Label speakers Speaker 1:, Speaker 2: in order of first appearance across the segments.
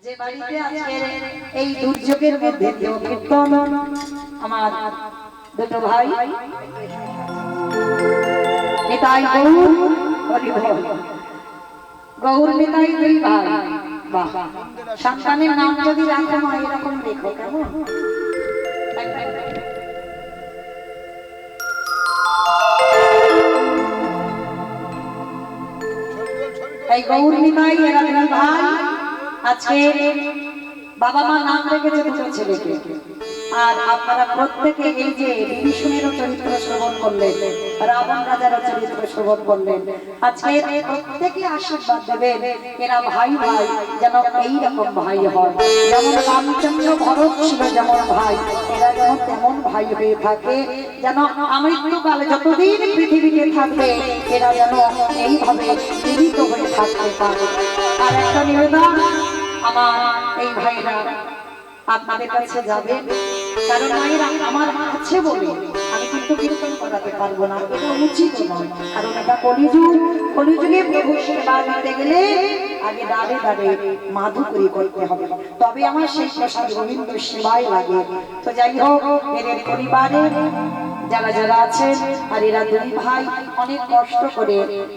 Speaker 1: যে বাড়িতে আজকে এই দুর্যোগের মধ্যে কীর্তন আমার দুটো ভাই নিতাই গৌর হরি বল গৌর নিতাই দুই ভাই বাহ সন্তানের নাম যদি রাখো মা এরকম দেখো কেমন এই গৌর নিতাই এরা দুই ভাই আজকে বাবা মা নাম রেখেছে দুটো ছেলেকে আর আপনারা প্রত্যেকে এই যে বিভীষণেরও চরিত্র শ্রবণ করলেন রাবণ রাজারও চরিত্র শ্রবণ করলেন আজকে প্রত্যেকে আশীর্বাদ দেবেন এরা ভাই ভাই যেন এইরকম ভাই হয় যেমন রামচন্দ্র ভরত ছিল যেমন ভাই এরা যেন তেমন ভাই হয়ে থাকে যেন আমৃত্যুকালে যতদিন পৃথিবীতে থাকবে এরা যেন এইভাবে জীবিত হয়ে থাকতে পারে আর একটা নিবেদন আমার এই ভাইরা আপনাদের কাছে যাবে কারণ ভাইরা আমার আছে বলে আমি কিন্তু কীর্তন করাতে পারবো না এটা উচিত নয় কারণ এটা কলিযুগে প্রভু সেবা দিতে গেলে আগে দাঁড়ে দাঁড়ে মাধুকরী করতে হবে তবে আমার সেই প্রসাদ রবীন্দ্র সেবায় লাগে তো যাই হোক এদের পরিবারে যারা যারা আছেন আর এরা দুই ভাই অনেক কষ্ট করে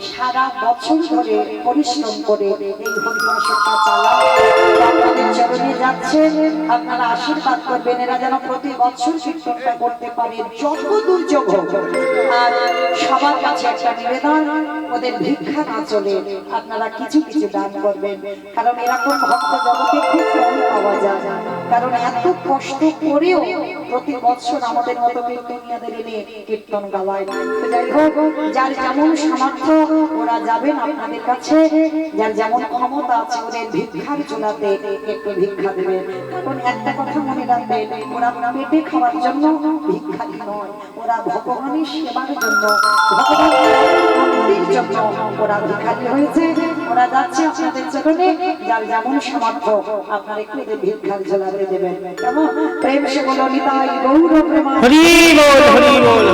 Speaker 1: সারা বছর ধরে পরিশ্রম করে এই হরিবাসরটা চালায় আপনাদের চরণে যাচ্ছেন আপনারা আশীর্বাদ করবেন এরা যেন প্রতি বছর কীর্তনটা করতে পারে যত দুর্যোগ হোক আর সবার কাছে একটা নিবেদন ওদের ভিক্ষা না চলে আপনারা কিছু কিছু দান করবেন কারণ এরকম ভক্ত জগতে খুব কম পাওয়া যায় কারণ এত কষ্ট করেও প্রতি বছর আমাদের মতো কীর্তনিয়াদের এনে কীর্তন গাওয়ায় তো যাই হোক যার যেমন সামর্থ্য ওরা যাবেন আপনাদের কাছে যার যেমন ক্ষমতা আছে ওদের ভিক্ষার চোলাতে একটু ভিক্ষা দেবেন কারণ একটা কথা মনে রাখবেন ওরা পেটে খাওয়ার জন্য ভিক্ষারি নয় ওরা ভগবানের সেবার জন্য ভগবানের জন্য ওরা ভিক্ষারি হয়েছে ওরা যাচ্ছে আপনাদের চরণে যার যেমন সামর্থ্য আপনারা একটু ওদের ভিক্ষার চোলাতে দেবেন কেমন প্রেম সে বলো নিতাই গৌর প্রেমা হরি বল হরি বল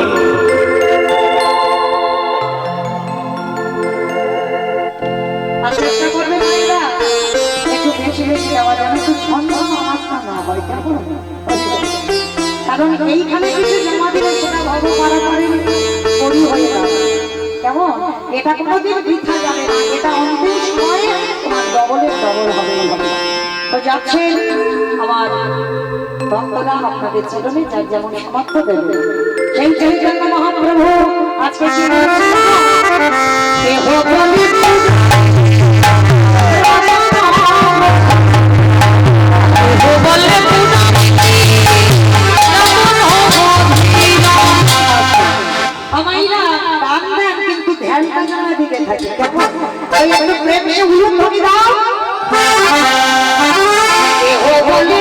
Speaker 1: চেষ্টা করবেন ভাইরা একটু বেশি বেশি আওয়াজ যেন একটু ছন্দ আওয়াজটা না হয় কেমন কারণ এইখানে কিছু জমা দিলে সেটা ভগবান করেন করি হয়ে যাবে কেমন এটা কোনোদিন বৃথা যাবে না এটা অন্তিম সময়ে তোমার ডবলের ডবল হবে তো যাচ্ছেন আমার ভক্তরা আপনাদের চরণে যার যেমন সামর্থ্য দেবে সেই চৈতন্য মহাপ্রভু আজকে কিন্তু ধ্যানটা জানা দিতে থাকে কেমন একটু প্রেমে উলুধ্বনি দাও
Speaker 2: বলে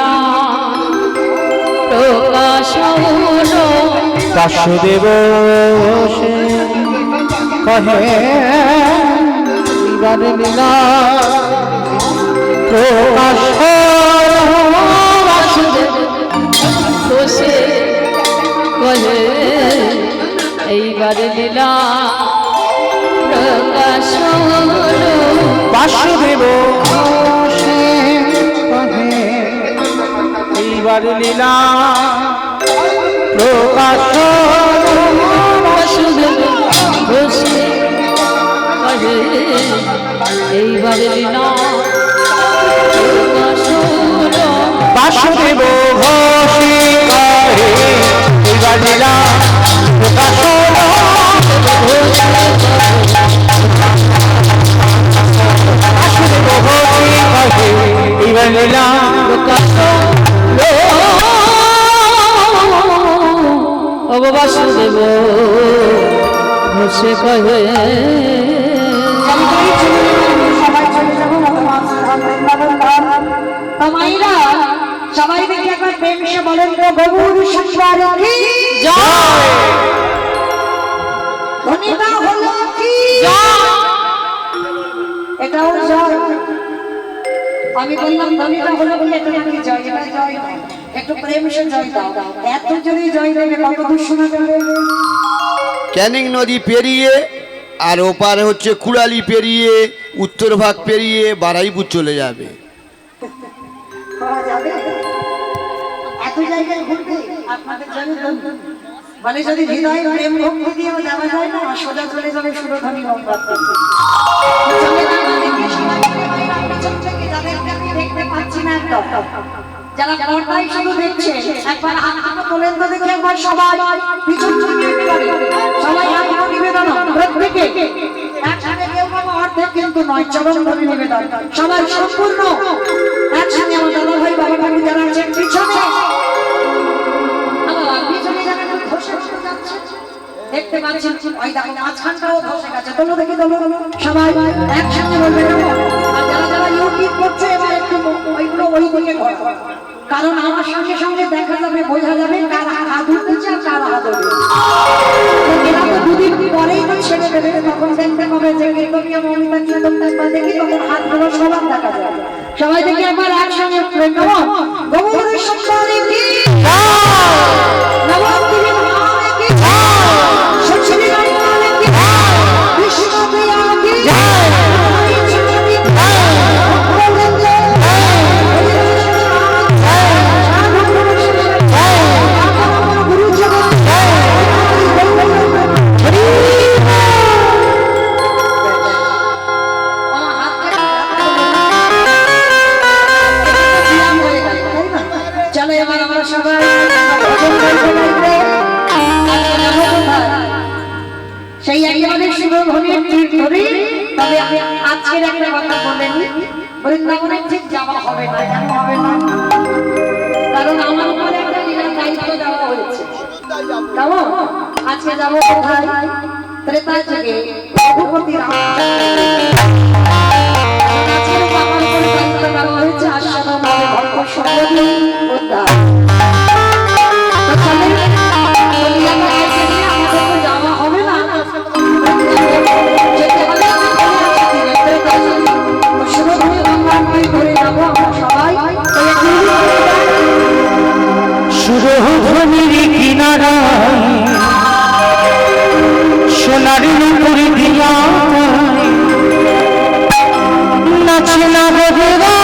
Speaker 2: লীলা প্রকাশ হলো
Speaker 3: বাসুদেব সে কহে এইবার লীলা প্রকাশ হলো
Speaker 2: বাসুদেব বসে কহে এইবার লীলা প্রকাশ হলো
Speaker 3: বাসুদেব সে কহে এইবার লীলা প্রকাশ হলো
Speaker 2: বাসুদেব বসে কহে এইবার লীলা প্রকাশ হলো
Speaker 3: বাসুদেব ঘোষে কহে এইবার লীলা প্রকাশ হলো বাসুদেব ঘোষে কহে এইবার লীলা
Speaker 2: প্রকাশ হলো ও বাসুদেব বসে কহে
Speaker 1: সবাই চলে যাবো মাইরা সবাই দেখে একবার প্রেম সে বলেন তো গৌর সংসার কি ধনিতা হলো কি এটাও জয়। আমি বললাম ধনিতা হলো বলে এটা নাকি জয়, এটা জয় নয়, একটু প্রেম সে জয় দাও। এত যদি জয় দেবে কত দূর শোনা যাবে।
Speaker 4: ক্যানিং নদী পেরিয়ে আর ওপারে হচ্ছে কুড়ালি পেরিয়ে উত্তর ভাগ পেরিয়ে বারাইপুর চলে যাবে।
Speaker 1: করা যাবে এত জায়গায় ঘুরতে আপনাদের জানি মানে যদি হৃদয়ে প্রেম ভক্তি দিয়েও যাওয়া যায় না, সোজা চলে যাবে সুরধ্বনি গঙ্গা। চলে না দেখে সবাই পিছন থেকে যাদেরকে আমি দেখতে পাচ্ছি না একদম, যারা পর্দায় শুধু দেখছে একবার হাতটা তোলেন তো দেখে একবার সবাই পিছন থেকে একেবারে সবাই হাতটা নিবেদন প্রত্যেকে একসাথে কেউ বাবা অর্ধেক কিন্তু নয়, চরণ ধরে নিবেদন সবাই সম্পূর্ণ একসঙ্গে আমার দাদা ভাই বাবা ভাবি যারা আছেন পিছনে পিছনে যারা ধসে যাচ্ছে দেখতে পাচ্ছেন ওই দেখো মাঝখানটাও ধসে গেছে, তোলো দেখি তোলো সবাই একসঙ্গে বলবে না। আর যারা যারা ইউটিউব করছে এবার একটু ওইগুলো ওই দিকে ঘর, কারণ আমার সঙ্গে সঙ্গে দেখা যাবে বোঝা যাবে কার হাত উঠতেছে আর কার হাত উঠবে। এরা তো দুদিন পরেই তো ছেড়ে দেবে, তখন দেখতে পাবে যে কীর্তনীয় মমিতা কীর্তনটা দেখি তখন হাতগুলো সবার দেখা যাবে। সবাই দেখি একবার একসঙ্গে প্রেম করো গৌর সংসারে কি নবদ্বীপে ভাবে কি সচ্চিদানন্দ নামে কি কৃষ্ণ প্রিয়া কি সেই একেবারে সুরধ্বনির তীর ধরে। তবে আজকের একটা কথা বলেন, বৃন্দাবনে ঠিক যাওয়া হবে না। কেন হবে না? কারণ আমার উপরে একটা লীলার দায়িত্ব দেওয়া হয়েছে। কেমন আজকে যাবো কোথায়? ত্রেতা যুগে রঘুপতি আজকের আমার উপরে দায়িত্ব দেওয়া হয়েছে আস্বাদন হবে ভক্ত সম্পত্তি উদ্ধার। যাওয়া হবে না,
Speaker 3: সুরধ্বনির কিনারায় সোনার নূপুর দিয়া নাচে না বদরা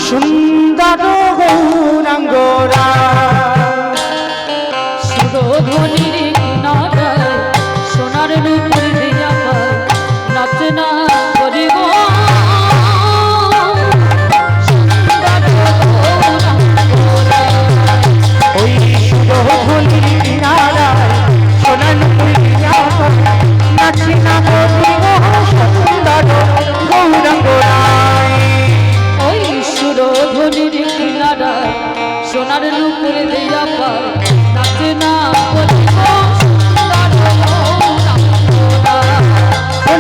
Speaker 3: সুন্দর গৌরাঙ্গরা।
Speaker 2: সুরধ্বনির কিনারায় সোনার নূপুর দিয়া নাচে না করি গো
Speaker 3: ওই সুরধ্বনির কিনারায় সোনার নূপুর দিয়া নাচে না বদরা সুন্দর গৌরাঙ্গরায়।
Speaker 2: ওই সুরধ্বনির কিনারায় সোনার নূপুর দিয়া নাচে না করি গো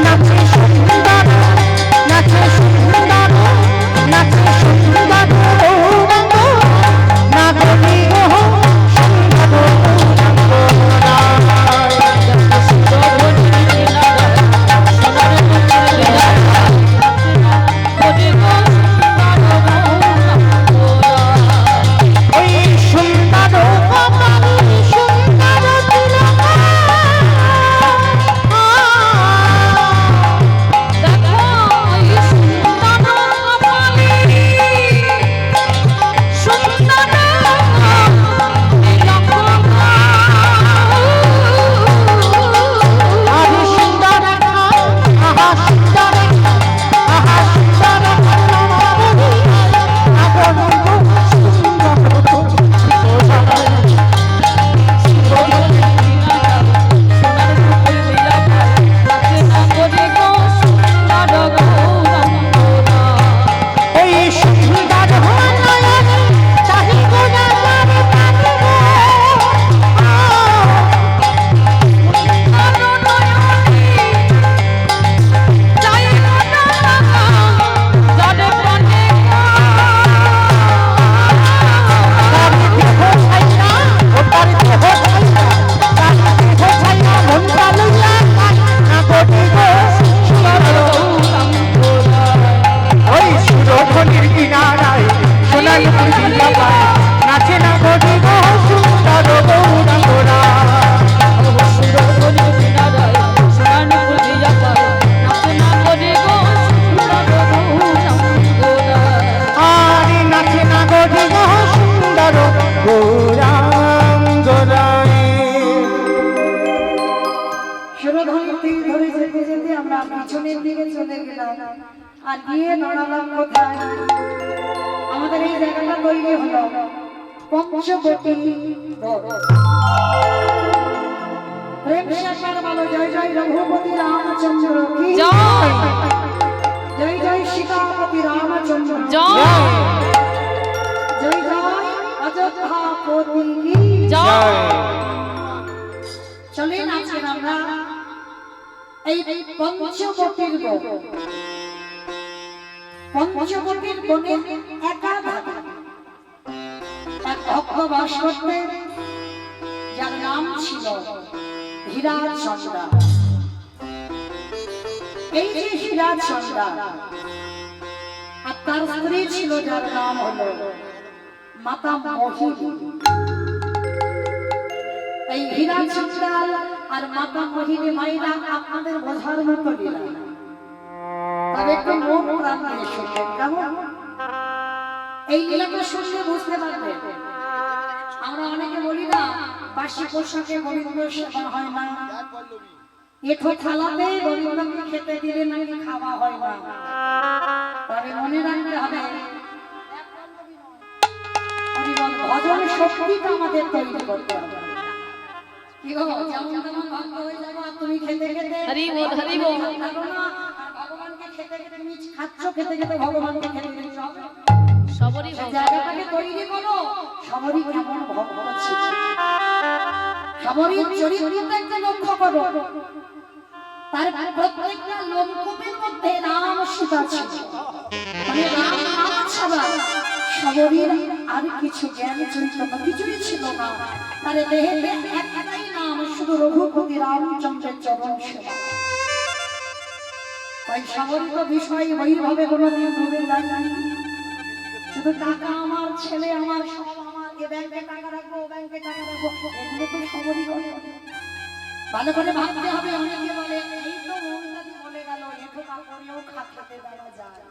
Speaker 3: নাচে সুন্দর নাচে সুন্দর নাচে
Speaker 1: দিলাম আর গিয়ে দাঁড়ালাম কোথায়? আমাদের এই জায়গাটা তৈরি হলো পঞ্চবটী রোড। প্রেম সাকার বলো জয় জয় রঘুপতি রামচন্দ্র কি
Speaker 2: জয়
Speaker 1: জয় জয় সীতাপতি রামচন্দ্র
Speaker 2: জয়
Speaker 1: জয় জয় অযোধ্যাপতি কি
Speaker 2: জয়।
Speaker 1: চলেন আজকে আমরা এই পঞ্চবটির বন, পঞ্চবটির বনে একাধারে এক ভক্ত বাস করতেন, যার নাম ছিল হীরাচন্দ্রা। এই যে হীরাচন্দ্রা আর তার স্ত্রী ছিল, যার নাম হলো মাতা মোহিনী। এই হীরাচন্দ্রা আর মাতা মোহিনী মাইরা আপনাদের বোঝার মতো লীলা, তবে একটু মন প্রাণ দিয়ে শুনবেন কেমন? এই লীলাটা শুনলে বুঝতে পারবেন। আমরা অনেকে বলি না, বাসি পোশাকে গোবিন্দ সেবা হয় না, এঠো থালাতে গোবিন্দকে খেতে দিলে নাকি খাওয়া হয় না। তবে মনে রাখতে হবে, ভজন শক্তিটা আমাদের তৈরি করতে হবে। কি গো, যেমন তেমন ভক্ত হয়ে যাবো আর তুমি খেতে খেতে
Speaker 2: হরি বল হরি বল।
Speaker 1: ভগবানকে খেতে খেতে তুমি খাচ্ছ, খেতে খেতে ভগবানকে খেতে দিচ্ছ।
Speaker 2: সবরই
Speaker 1: সেই জায়গাটাকে তৈরি করো। সবরই কেমন ভক্ত ছিল, সবরই চরিত্রটাকে লক্ষ্য করো। তার প্রত্যেকটা লোমকূপের মধ্যে রাম সীতা ছিল, মানে রাম নাম ছাড়া সবরীর আর কিছু জ্ঞান চরিত্র কিছুই ছিল না। তার দেহে একটাই নাম, শুধু রঘুপতি রামচন্দ্রের চরণ সেবা। তাই সবরিত বিষয় ওইভাবে কোনোদিন ডুবে যায়। শুধু টাকা আমার, ছেলে আমার, সব আমার, এ ব্যাংকে টাকা রাখবো, ও ব্যাংকে টাকা রাখবো, এগুলো তো সবরই করে। ভালো করে ভাবতে হবে। অনেকে বলে এই তো মৌলাদি বলে গেল, এটো না করেও খেতে দেওয়া যায়।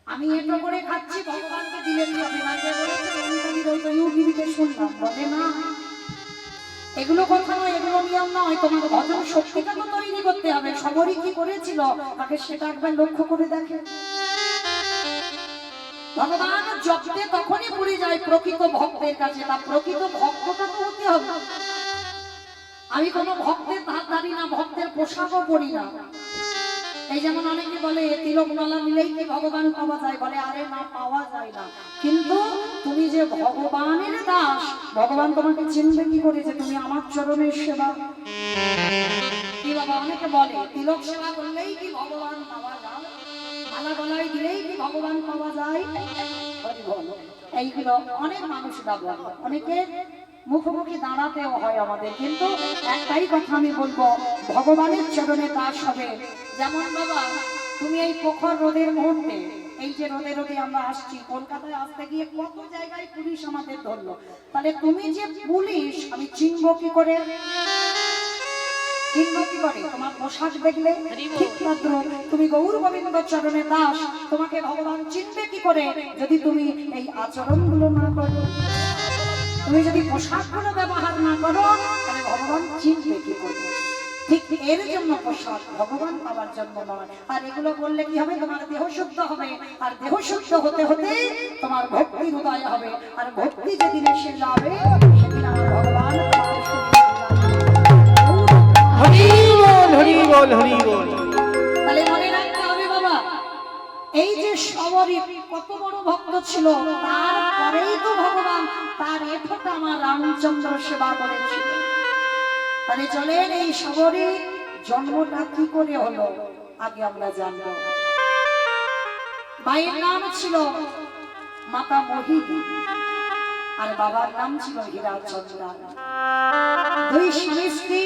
Speaker 1: আমি এটো করে খাচ্ছি, ভগবানকে দিলে কি হবে? আগে বলেছে মৌলাদির ওই তো ইউটিউবে শুনলাম, বলে না এগুলো কথা নয়, এগুলো নিয়ম নয়। তোমার ভজন শক্তিটা তো তৈরি করতে হবে। সবরই কি করেছিল তাকে সেটা একবার লক্ষ্য করে দেখে। ভগবান জপতে তখনই পড়ে যায় প্রকৃত ভক্তের কাছে। তার প্রকৃত ভক্তটা তো হতে হবে। আমি কোনো ভক্তের ধার ধারি না, ভক্তের পোশাকও পরি না। এই যেমন অনেকে বলে তিলক মালা নিলেই কি ভগবান পাওয়া যায়, বলে আরে না, পাওয়া যায় না। কিন্তু তুমি যে ভগবানের দাস, ভগবান তোমাকে চিনবে কি করে যে তুমি আমার চরণের সেবা? কি বাবা, অনেকে বলে তিলক সেবা করলেই কি ভগবান পাওয়া যায়, মালা গলায় দিলেই কি ভগবান পাওয়া যায়। এইগুলো অনেক মানুষরা বলে, অনেকে মুখোমুখি দাঁড়াতেও হয় আমাদের। কিন্তু একটাই কথা আমি বলবো, ভগবানের চরণে দাস হবে। যেমন বাবা, তুমি এই পোখর রোদের মুহূর্তে, এই যে রোদে রোদে আমরা আসছি, কলকাতায় আসতে গিয়ে কত জায়গায় পুলিশ আমাদের ধরলো। তাহলে তুমি যে পুলিশ, আমি চিনবো কি করে? চিনবো কি করে? তোমার পোশাক দেখলে ঠিক মাত্র তুমি গৌর গোবিন্দ চরণে দাস, তোমাকে ভগবান চিনবে কি করে যদি তুমি এই আচরণগুলো না করো? তুমি যদি পোশাকগুলো ব্যবহার না করো, তাহলে ভগবান চিনবে কি করে? ঠিক এর জন্য পোশাক, ভগবান পাওয়ার জন্য নয়। আর এগুলো বললে কি হবে? তোমার দেহ শুদ্ধ হবে, আর দেহ শুদ্ধ হতে হতে তোমার ভক্তি উদয় হবে। আর ভক্তি যেদিন এসে যাবে, সেদিন আমার ভগবান
Speaker 3: হরি বল হরি বল হরি বল।
Speaker 1: তাহলে মনে রাখতে হবে বাবা, এই যে সবরই কত বড় ভক্ত ছিল, তারপরেই তো ভগবান তার এতটা আমার রামচন্দ্র সেবা করেছিল। তাহলে চলেন এই সবরই জন্মটা কি করে হলো আগে আমরা জানবো। মায়ের নাম ছিল মাতা মোহিনী আর বাবার নাম ছিল হীরাচন্দ্রা। দুই স্বামী স্ত্রী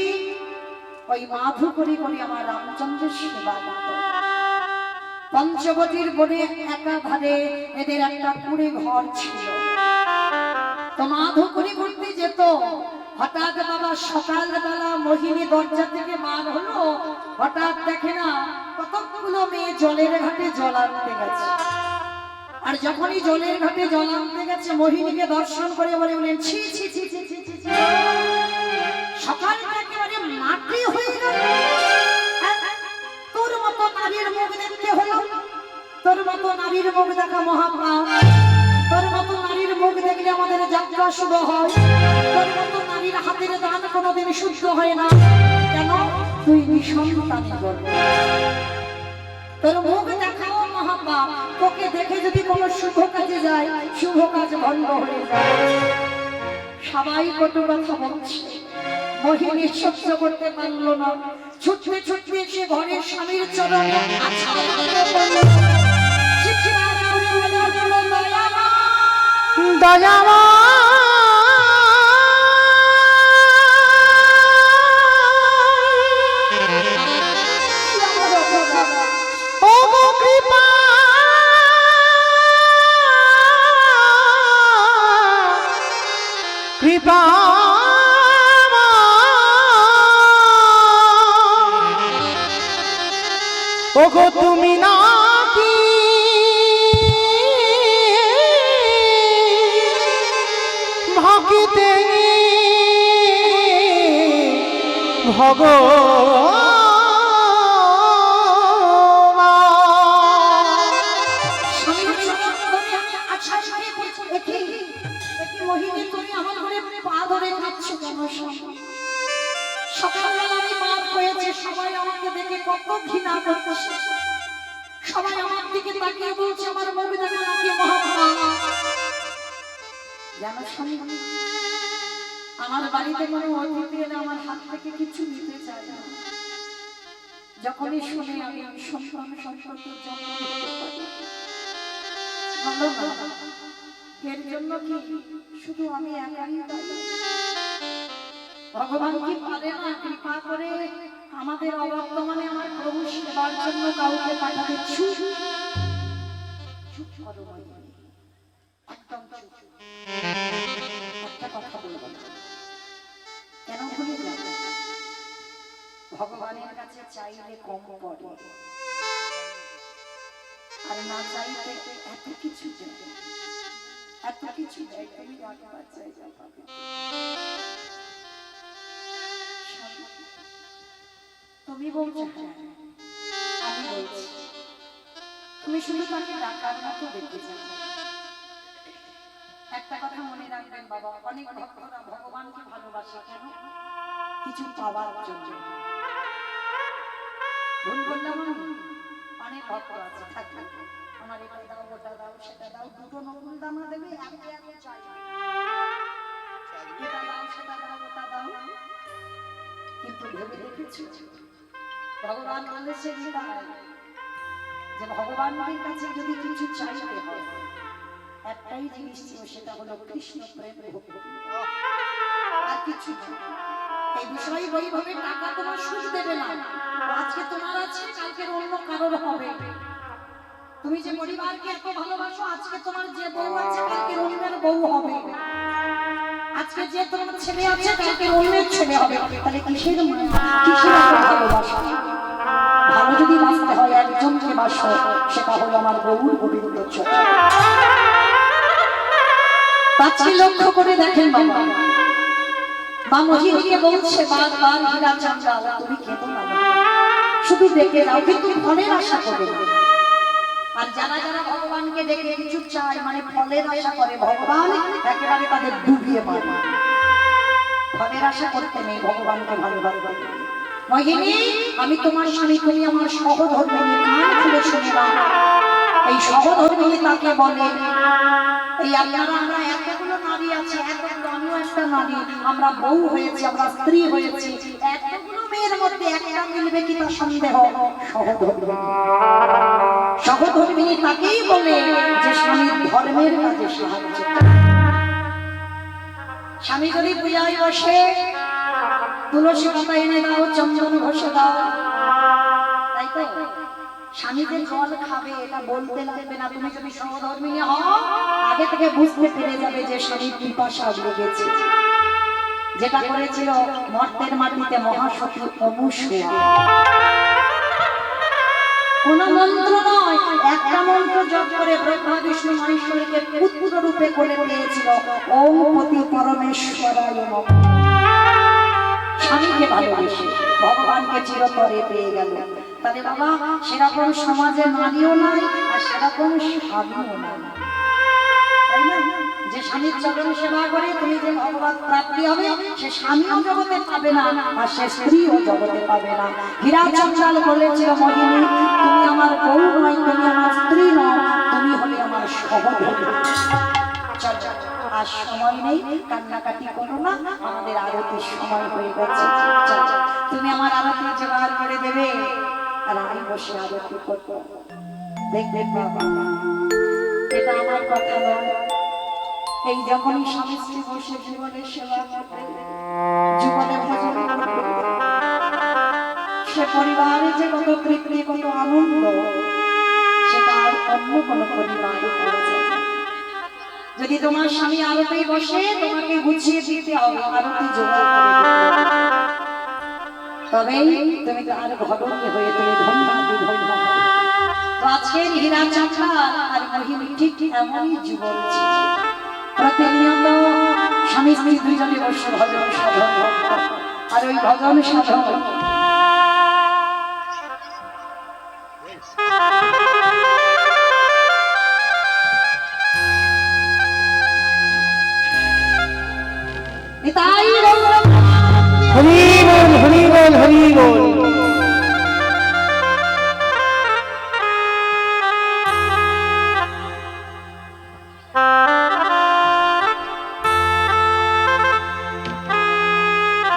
Speaker 1: ওই মাধু করি করি আমার রামচন্দ্রের সেবা করত। পঞ্চবটির বনে একাধারে এদের একটা কুড়ে ঘর ছিল। তো মাধু করি করতে যেত। হঠাৎ বাবা সকালবেলা মোহিনী দরজা থেকে বার হলো, হঠাৎ দেখে না কতগুলো মেয়ে জলের ঘাটে জল আনতে গেছে। আর যখনই জলের ঘাটে জল আনতে গেছে, মোহিনীকে দর্শন করে বলেন ছি ছি ছি ছি ছি ছি ছি, সকালটা একেবারে মাটি হয়ে গেল। তোর মতো নারীর মুখ দেখতে হলো, তোর মতো নারীর মুখ দেখা মহাপাপ। তোর মতো নারীর মুখ দেখলে আমাদের যাত্রা শুভ হয়। তোর মতো নারীর হাতের দান কোনোদিন শুদ্ধ হয় না। কেন? তুই নিঃসন্তানী গর্ভ। তোর মুখ দেখাও মহাপাপ। তোকে দেখে যদি কোনো শুভ কাজে যায়, শুভ কাজ ভঙ্গ হয়ে যায়। সবাই কটু কথা বলছে, মোহিনী সহ্য করতে পারলো না, ছুটতে ছুটতে এসে ঘরের স্বামীর চরণে আছাড় দিয়ে পড়ল। চিৎকার করে বলল, দয়ামা,
Speaker 3: দয়ামা ও গো কৃপা কৃপা ও গো তুমি নাকি ভাকিতে ভগবান
Speaker 1: স্বামীর চরণে আছাড় দিয়ে পড়ছে। একে মোহিনী, তুমি আমার ঘরে পা ধরে কাঁদছো কেন? সকালবেলা আমি পাপ হয়েছে, সবাই আমাকে দেখে কত ঘৃণা করছে। সবাই আমার দিকে তাকিয়ে বলছে আমার মুখ দেখা নাকি মহাপাপ। জানো স্বামী, আমার বাড়িতে কোনো অতিথি এলে আমার হাত থেকে কিছু নিতে চায় না। যখনই শুনে আমি সন্তান সম্পর্কের জন্য ভালো না, এর জন্য কি শুধু আমি একাই দায়ী? ভগবান কি পারে না কৃপা করে আমাদের অবর্তমানে আমার প্রভু সেবার জন্য কাউকে পাঠাতে? চুপ করো মোহিনী, একদম চুপ। একটা কথা বলবো না, কেন ভুলে যাবে? ভগবানের কাছে চাইলে কম পড়ে, আর না চাইতে এত কিছু দেয়, এত কিছু দেয়। তুমি একবার চাইলে পাবে। তুমি বলছো হ্যাঁ, আমি বলছি তুমি শুধু তাকে ডাকার মতো দেখতে চাও। একটা কথা মনে রাখবেন বাবা, অনেক ভক্তরা ভগবানকে ভালোবাসে কেন? কিছু পাওয়ার জন্য। ভুল বললাম আমি? অনেক ভক্ত আছে, থাকবে আমার এটা দাও, ওটা দাও, সেটা দাও, দুটো নকুল দানা দেবে, এত চাই, এটা দাও, সেটা দাও, ওটা দাও। কিন্তু ভেবে দেখেছি ভগবান বলেছে গীতায় যে ভগবানের কাছে যদি কিছু চাইতে হয় একটাই জিনিস ছিল, সেটা হলো কৃষ্ণ প্রেম ভক্তি, আর কিছু না। এই বিষয়ে বৈভবে টাকা তোমার সুখ দেবে না। আজকে তোমার আছে, কালকে অন্য কারোর হবে। তুমি যে পরিবারকে এত ভালোবাসো, আজকে তোমার যে বউ আছে কালকে অন্যের বউ হবে। আজকে যে তোমার ছেলে আছে কালকে অন্যের ছেলে হবে। তাহলে কিসের কিসের ভালোবাসা? ভালো যদি বাঁচতে হয় একজনকে বাসো, সেটা হলো আমার গৌর গোবিন্দ চন্দ্র। পাঁচটি লক্ষ্য করে দেখেন বাবা, মা মোহিনীকে বলছে বারবার, হীরা চাঁদাল তুমি কেঁদো না, শুধু দেখে নাও, কিন্তু ফলের আশা করবে না। আর যারা যারা ভগবানকে দেখে কিছু চায়, মানে ফলের আশা করে, ভগবান একেবারে তাদের ডুবিয়ে মারে। ফলের আশা করতে নেই, ভগবানকে ভালোবাসতে। মোহিনী, আমি তোমার স্বামী, তুমি আমার সহধর্মিণী, কান খুলে শুনে নাও। এই সহধর্মিণী তাকে বলে, এই আপনারা আমরা এতগুলো নারী আছে, এতগুলো, আমিও একটা নারী, আমরা বউ হয়েছি, আমরা স্ত্রী হয়েছি, এতগুলো মেয়ের মধ্যে একটা মিলবে কিনা সন্দেহ। সহধর্মিণী, সহধর্মিণী তাকেই বলে যে স্বামীর ধর্মের কাজে সাহায্য। স্বামী যদি পূজায় বসে তুলসী পাতা এনে দাও, চন্দন ঘষে দাও, তাই তো? স্বামী যে জল খাবে এটা বলতে লাগবে না। তুমি যদি সহধর্মিণী হও, আগে থেকে বুঝতে পেরে যাবে যে স্বামীর পিপাসা লেগেছে। যেটা করেছিল মর্তের মাটিতে মহাসতী অনুসূয়া। কোন মন্ত্র নয়, একটা মন্ত্র জপ করে ব্রহ্মা বিষ্ণু মহেশ্বরকে পুত্র রূপে কোলে পেয়েছিল। ওম পতি পরমেশ্বরায় নমঃ। স্বামীকে ভালোবেসে ভগবানকে চিরতরে পেয়ে গেল। তাহলে বাবা সেরকম সমাজে নারীও নাই আর সেরকম স্বামীও নাই, তাই না? যে স্বামীর চরণ সেবা করে তুমি যে ভগবত প্রাপ্তি হবে, সে স্বামীও জগতে পাবে না আর সে স্ত্রীও জগতে পাবে না। হীরা চঞ্চল বলেছিল, মোহিনী তুমি আমার বউ নয়, তুমি আমার স্ত্রী নয়, তুমি হলে আমার সহধর্মী। চল আর সময় নেই, কান্নাকাটি করো না, আমাদের আরতির সময় হয়ে গেছে। চল তুমি আমার আরতি জোগাড় করে দেবে আর আমি বসে আরতি করবো। দেখবে বাবা, এটা আমার কথা নয়, এই যখনই স্বামী স্ত্রী বসে জীবনের সেবা করবে, জীবনে ভজন করবে, সে পরিবারে যে কত তৃপ্তি কত আনন্দ, সেটা আর অন্য কোনো পরিবারে পাওয়া যায় না। যদি তোমার স্বামী আরতি বসে, তোমাকে গুছিয়ে দিতে হবে, আরতি জোগাড় করে দিতে হবে, তবেই তুমি তার ঘটকে হয়ে তুমি ধন্যবাদ ধন্য। তো আজকের হীরা চাচা আর মহিম ঠিক এমনই জীবন ছিল। প্রতিনিয়ত স্বামী স্ত্রী দুইজনে বসে ভজন সাধন, আর ওই ভজন সাধন নিতাই
Speaker 3: হরি বল হরি বল হরি বল।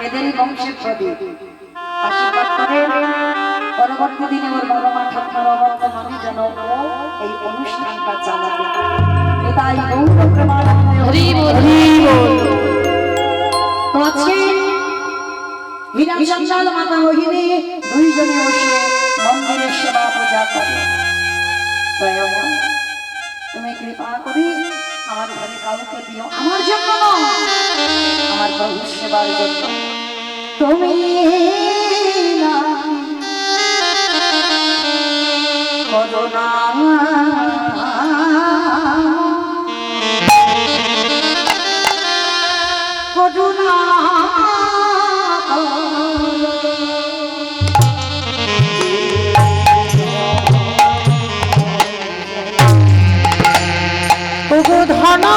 Speaker 1: এদেরই বংশের প্রদীপ আশীর্বাদ করে পরবর্তী দিনে ওর বাবা মা ঠাকুমার অবর্তমানে যেন ও এই অনুষ্ঠানটা চালাবে। তাই গৌর প্রেমানন্দে
Speaker 2: হরি বল।
Speaker 3: হরি বল।
Speaker 1: তো আজকে হীরা চঞ্চল মাতা মোহিনী দুইজনে বসে মন্দিরের সেবা পূজা করে। দয়াময় তুমি কৃপা করি আমার ঘরে কাউকে দিও, আমার জন্য নয়, আমার প্রভুর সেবার জন্য। তুমি না করুণা করুণা
Speaker 3: ওগো ধনা